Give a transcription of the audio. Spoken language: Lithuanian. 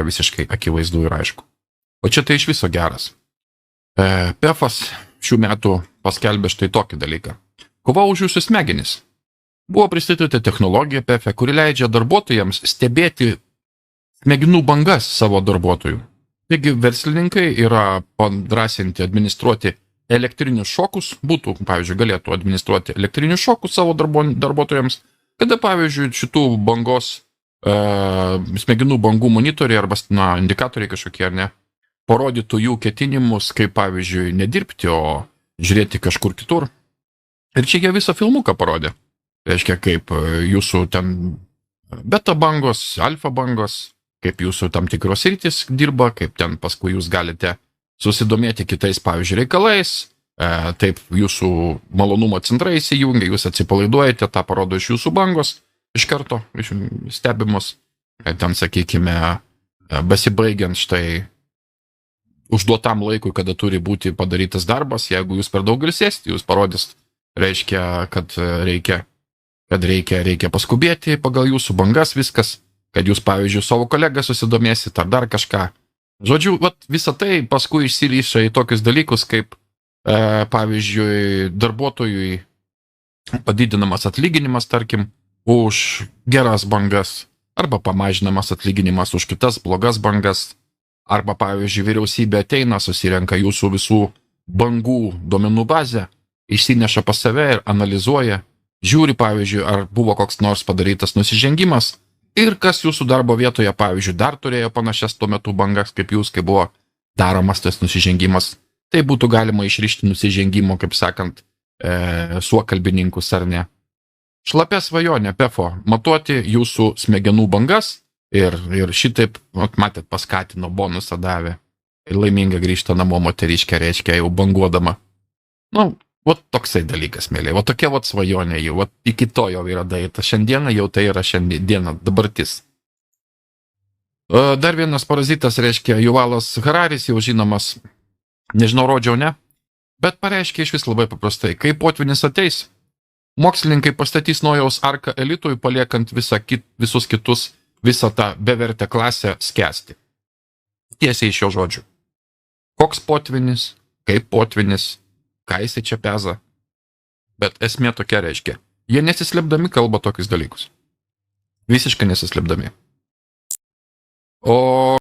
visiškai akivaizdu ir aišku. O čia tai iš viso geras. PEFas šių metų paskelbė štai tokį dalyką. Kova už jūsų smegenis. Buvo pristatyta technologija PEFe, kuri leidžia darbuotojams stebėti smegenų bangas savo darbuotojų. Taigi verslininkai yra padrasinti administruoti elektrinius šokus, pavyzdžiui, galėtų administruoti elektrinius šokus savo darbuotojams, kada, pavyzdžiui, šitų bangos, smegenų bangų monitoriai arba indikatoriai kažkokie, ar ne, parodytų jų ketinimus, kaip, pavyzdžiui, nedirbti, o žiūrėti kažkur kitur. Ir čia jie visą filmuką parodė. Reiškia, kaip jūsų ten beta bangos, alfa bangos, kaip jūsų tam tikros sritys dirba, kaip ten paskui jūs galite susidomėti kitais, pavyzdžiui, reikalais, taip jūsų malonumo centrai įsijungia, jūs atsipalaiduojate, tą parodo iš jūsų bangos, iš karto stebimos, ten, sakykime, besibaigiant štai užduotam laikui, kada turi būti padarytas darbas, jeigu jūs per daug ilsėsite, jūs parodys, reiškia, kad reikia paskubėti pagal jūsų bangas viskas, kad jūs, pavyzdžiui, savo kolegą susidomėsit ar dar kažką. Žodžiu, visą tai paskui išsiryša į tokius dalykus, kaip, pavyzdžiui, darbuotojui padidinamas atlyginimas, tarkim, už geras bangas, arba pamažinamas atlyginimas už kitas blogas bangas, arba, pavyzdžiui, vyriausybė ateina, susirenka jūsų visų bangų duomenų bazę, išsineša pas save ir analizuoja, žiūri, pavyzdžiui, ar buvo koks nors padarytas nusižengimas ir kas jūsų darbo vietoje, pavyzdžiui, dar turėjo panašias tuo metu bangas kaip jūs, kai buvo daromas tas nusižengimas. Tai būtų galima išrišti nusižengimo, kaip sakant, suokalbininkus ar ne. Šlapia svajonė PEFo matuoti jūsų smegenų bangas ir šitaip, matėt, paskatino bonusą davė. Ir laiminga grįžta namo moteriškė, reiškia, jau banguodama. Toksai dalykas, mėly. Tokia svajonė jau. Iki to jau yra daryta. Šiandieną jau tai yra šiandieną, dabartis. Dar vienas parazitas, reiškia, Yuvalas Hararis, jau žinomas, nežinau, rodžiau, ne, bet pareiškia iš vis labai paprastai. Kai potvynis ateis, mokslininkai pastatys Nojaus arką elitui, paliekant visus kitus, visą tą bevertę klasę skęsti. Tiesiai iš jo žodžių. Koks potvynis, kaip potvynis, ką jisai čia peza. Bet esmė tokia, reiškia. Jie nesislėpdami kalba tokius dalykus. Visiškai nesislėpdami. O